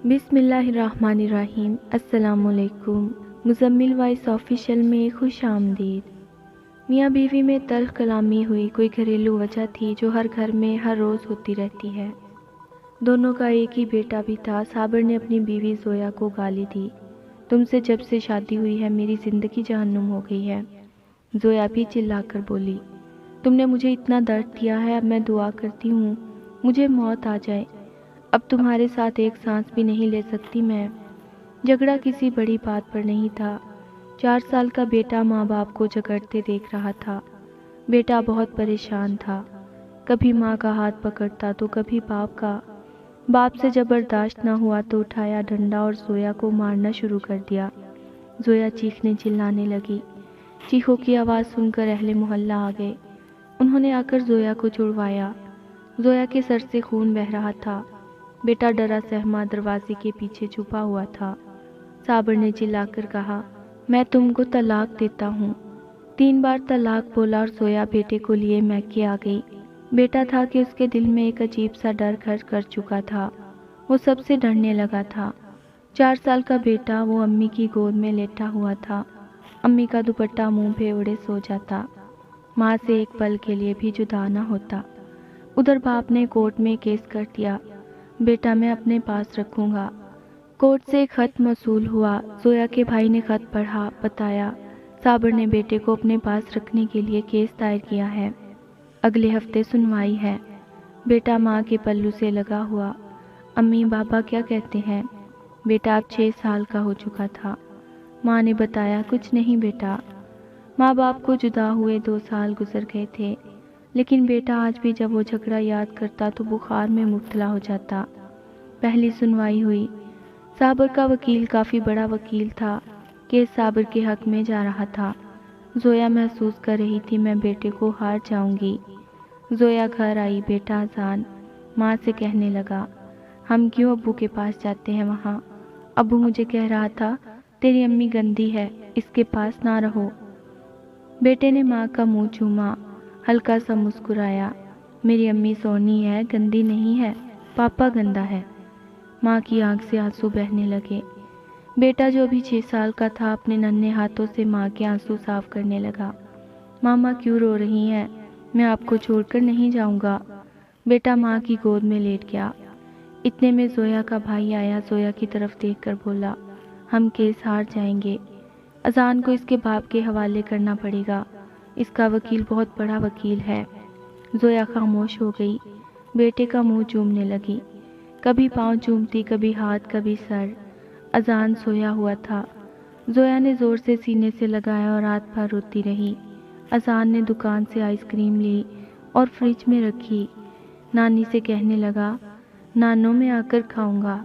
بسم اللہ الرحمن الرحیم۔ السلام علیکم۔ مزمل وائس آفیشیل میں خوش آمدید۔ میاں بیوی میں تلخ کلامی ہوئی، کوئی گھریلو وجہ تھی جو ہر گھر میں ہر روز ہوتی رہتی ہے۔ دونوں کا ایک ہی بیٹا بھی تھا۔ صابر نے اپنی بیوی زویا کو گالی دی، تم سے جب سے شادی ہوئی ہے میری زندگی جہنم ہو گئی ہے۔ زویا بھی چلا کر بولی، تم نے مجھے اتنا درد دیا ہے، اب میں دعا کرتی ہوں مجھے موت آ جائے، اب تمہارے ساتھ ایک سانس بھی نہیں لے سکتی میں۔ جھگڑا کسی بڑی بات پر نہیں تھا۔ 4 سال کا بیٹا ماں باپ کو جھگڑتے دیکھ رہا تھا۔ بیٹا بہت پریشان تھا، کبھی ماں کا ہاتھ پکڑتا تو کبھی باپ کا۔ باپ سے جب برداشت نہ ہوا تو اٹھایا ڈنڈا اور زویا کو مارنا شروع کر دیا۔ زویا چیخنے چلانے لگی۔ چیخوں کی آواز سن کر اہل محلہ آ گئے۔ انہوں نے آ کر زویا کو چھڑوایا۔ زویا کے سر سے خون بہہ رہا تھا۔ بیٹا ڈرا سہما دروازے کے پیچھے چھپا ہوا تھا۔ صابر نے چلا کر کہا، میں تم کو طلاق دیتا ہوں۔ 3 بار طلاق بولا اور زویا بیٹے کو لیے میکے آ گئی۔ بیٹا تھا کہ اس کے دل میں ایک عجیب سا ڈر گھر کر چکا تھا۔ وہ سب سے ڈرنے لگا تھا۔ 4 سال کا بیٹا وہ امی کی گود میں لیٹا ہوا تھا۔ امی کا دوپٹہ منہ پہ اوڑھے سو جاتا، ماں سے ایک پل کے لیے بھی جدا نہ ہوتا۔ ادھر باپ نے کورٹ میں کیس کر دیا، بیٹا میں اپنے پاس رکھوں گا۔ کورٹ سے ایک خط موصول ہوا۔ زویا کے بھائی نے خط پڑھا، بتایا صابر نے بیٹے کو اپنے پاس رکھنے کے لیے کیس دائر کیا ہے، اگلے ہفتے سنوائی ہے۔ بیٹا ماں کے پلو سے لگا ہوا۔ امی بابا کیا کہتے ہیں؟ بیٹا اب 6 سال کا ہو چکا تھا۔ ماں نے بتایا، کچھ نہیں بیٹا۔ ماں باپ کو جدا ہوئے 2 سال گزر گئے تھے، لیکن بیٹا آج بھی جب وہ جھگڑا یاد کرتا تو بخار میں مبتلا ہو جاتا۔ پہلی سنوائی ہوئی۔ صابر کا وکیل کافی بڑا وکیل تھا۔ کیس صابر کے حق میں جا رہا تھا۔ زویا محسوس کر رہی تھی میں بیٹے کو ہار جاؤں گی۔ زویا گھر آئی، بیٹا اذان۔ ماں سے کہنے لگا، ہم کیوں ابو کے پاس جاتے ہیں وہاں؟ ابو مجھے کہہ رہا تھا تیری امی گندی ہے، اس کے پاس نہ رہو۔ بیٹے نے ماں کا منہ چوما، ہلکا سا مسکرایا، میری امی سونی ہے، گندی نہیں ہے، پاپا گندا ہے۔ ماں کی آنکھ سے آنسو بہنے لگے۔ بیٹا جو ابھی 6 سال کا تھا اپنے ننھے ہاتھوں سے ماں کے آنسو صاف کرنے لگا۔ ماما کیوں رو رہی ہیں؟ میں آپ کو چھوڑ کر نہیں جاؤں گا۔ بیٹا ماں کی گود میں لیٹ گیا۔ اتنے میں زویا کا بھائی آیا، زویا کی طرف دیکھ کر بولا، ہم کیس ہار جائیں گے، اذان کو اس کے باپ کے حوالے کرنا پڑے گا، اس کا وکیل بہت بڑا وکیل ہے۔ زویا خاموش ہو گئی، بیٹے کا منہ چومنے لگی، کبھی پاؤں چومتی، کبھی ہاتھ، کبھی سر۔ اذان سویا ہوا تھا۔ زویا نے زور سے سینے سے لگایا اور رات بھر روتی رہی۔ اذان نے دکان سے آئس کریم لی اور فریج میں رکھی۔ نانی سے کہنے لگا، نانو میں آ کر کھاؤں گا۔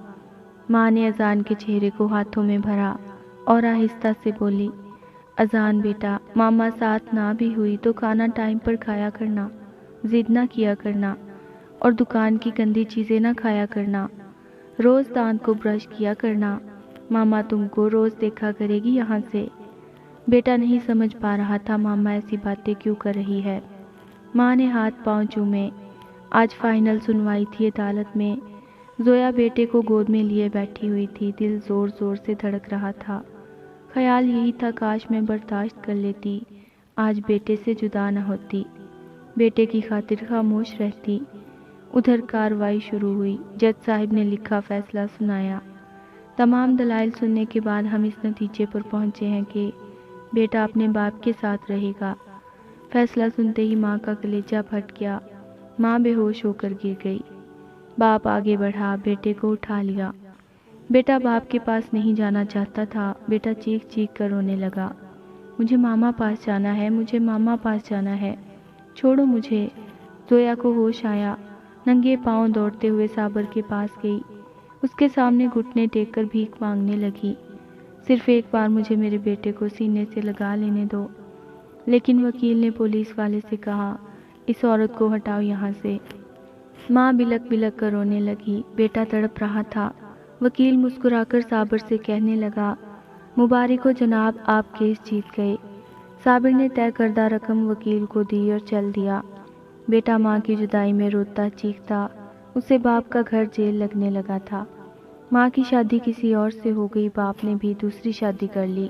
ماں نے اذان کے چہرے کو ہاتھوں میں بھرا اور آہستہ سے بولی، اذان بیٹا، ماما ساتھ نہ بھی ہوئی تو کھانا ٹائم پر کھایا کرنا، ضد نہ کیا کرنا، اور دکان کی گندی چیزیں نہ کھایا کرنا، روز دانت کو برش کیا کرنا، ماما تم کو روز دیکھا کرے گی یہاں سے۔ بیٹا نہیں سمجھ پا رہا تھا ماما ایسی باتیں کیوں کر رہی ہے۔ ماں نے ہاتھ پاؤں چومے۔ آج فائنل سنوائی تھی عدالت میں۔ زویا بیٹے کو گود میں لیے بیٹھی ہوئی تھی، دل زور زور سے دھڑک رہا تھا۔ خیال یہی تھا کاش میں برداشت کر لیتی، آج بیٹے سے جدا نہ ہوتی، بیٹے کی خاطر خاموش رہتی۔ ادھر کارروائی شروع ہوئی۔ جج صاحب نے لکھا فیصلہ سنایا۔ تمام دلائل سننے کے بعد ہم اس نتیجے پر پہنچے ہیں کہ بیٹا اپنے باپ کے ساتھ رہے گا۔ فیصلہ سنتے ہی ماں کا کلیجہ پھٹ گیا۔ ماں بے ہوش ہو کر گر گئی۔ باپ آگے بڑھا، بیٹے کو اٹھا لیا۔ بیٹا باپ کے پاس نہیں جانا چاہتا تھا۔ بیٹا چیخ چیخ کر رونے لگا، مجھے ماما پاس جانا ہے، مجھے ماما پاس جانا ہے، چھوڑو مجھے۔ زویا کو ہوش آیا، ننگے پاؤں دوڑتے ہوئے صابر کے پاس گئی، اس کے سامنے گھٹنے ٹیک کر بھیک مانگنے لگی، صرف ایک بار مجھے میرے بیٹے کو سینے سے لگا لینے دو۔ لیکن وکیل نے پولیس والے سے کہا، اس عورت کو ہٹاؤ یہاں سے۔ ماں بلک بلک کر رونے لگی، بیٹا تڑپ رہا تھا۔ وکیل مسکرا کر صابر سے کہنے لگا، مبارک ہو جناب، آپ کیس جیت گئے۔ صابر نے طے کردہ رقم وکیل کو دی اور چل دیا۔ بیٹا ماں کی جدائی میں روتا چیختا، اسے باپ کا گھر جیل لگنے لگا تھا۔ ماں کی شادی کسی اور سے ہو گئی، باپ نے بھی دوسری شادی کر لی۔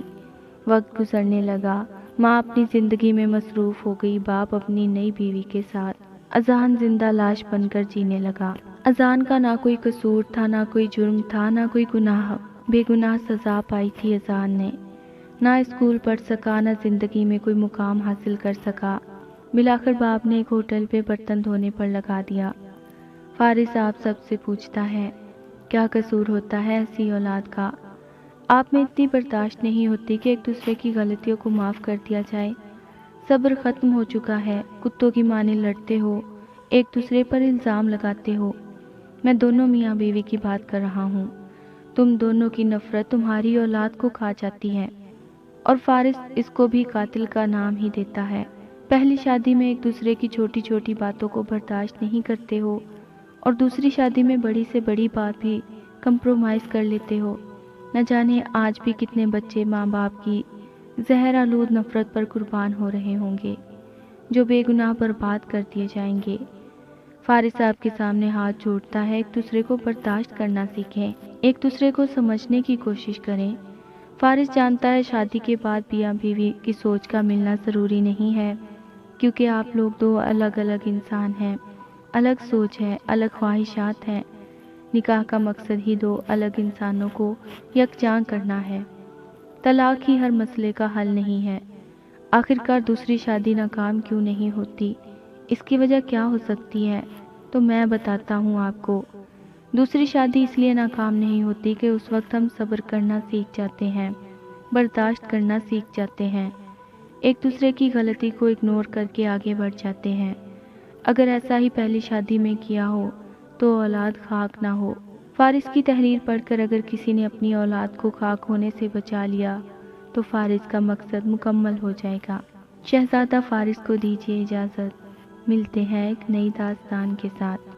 وقت گزرنے لگا، ماں اپنی زندگی میں مصروف ہو گئی، باپ اپنی نئی بیوی کے ساتھ۔ اذان زندہ لاش بن کر جینے لگا۔ اذان کا نہ کوئی قصور تھا، نہ کوئی جرم تھا، نہ کوئی گناہ، بے گناہ سزا پائی تھی اذان نے۔ نہ اسکول پڑھ سکا، نہ زندگی میں کوئی مقام حاصل کر سکا۔ بالآخر باپ نے ایک ہوٹل پہ برتن دھونے پر لگا دیا۔ فارس آپ سب سے پوچھتا ہے، کیا قصور ہوتا ہے ایسی اولاد کا؟ آپ میں اتنی برداشت نہیں ہوتی کہ ایک دوسرے کی غلطیوں کو معاف کر دیا جائے؟ صبر ختم ہو چکا ہے، کتوں کی مانند لڑتے ہو، ایک دوسرے پر الزام لگاتے ہو۔ میں دونوں میاں بیوی کی بات کر رہا ہوں۔ تم دونوں کی نفرت تمہاری اولاد کو کھا جاتی ہے، اور فارس اس کو بھی قاتل کا نام ہی دیتا ہے۔ پہلی شادی میں ایک دوسرے کی چھوٹی چھوٹی باتوں کو برداشت نہیں کرتے ہو، اور دوسری شادی میں بڑی سے بڑی بات بھی کمپرومائز کر لیتے ہو۔ نہ جانے آج بھی کتنے بچے ماں باپ کی زہر آلود نفرت پر قربان ہو رہے ہوں گے، جو بے گناہ برباد کر دیے جائیں گے۔ فارس صاحب کے سامنے ہاتھ جوڑتا ہے، ایک دوسرے کو برداشت کرنا سیکھیں، ایک دوسرے کو سمجھنے کی کوشش کریں۔ فارس جانتا ہے شادی کے بعد میاں بیوی کی سوچ کا ملنا ضروری نہیں ہے، کیونکہ آپ لوگ دو الگ الگ انسان ہیں، الگ سوچ ہے، الگ خواہشات ہیں۔ نکاح کا مقصد ہی دو الگ انسانوں کو یکجاں کرنا ہے۔ طلاق ہی ہر مسئلے کا حل نہیں ہے۔ آخرکار دوسری شادی ناکام کیوں نہیں ہوتی؟ اس کی وجہ کیا ہو سکتی ہے؟ تو میں بتاتا ہوں آپ کو۔ دوسری شادی اس لیے ناکام نہیں ہوتی کہ اس وقت ہم صبر کرنا سیکھ جاتے ہیں، برداشت کرنا سیکھ جاتے ہیں، ایک دوسرے کی غلطی کو اگنور کر کے آگے بڑھ جاتے ہیں۔ اگر ایسا ہی پہلی شادی میں کیا ہو تو اولاد خاک نہ ہو۔ فارس کی تحریر پڑھ کر اگر کسی نے اپنی اولاد کو خاک ہونے سے بچا لیا تو فارس کا مقصد مکمل ہو جائے گا۔ شہزادہ فارس کو دیجیے اجازت، ملتے ہیں ایک نئی داستان کے ساتھ۔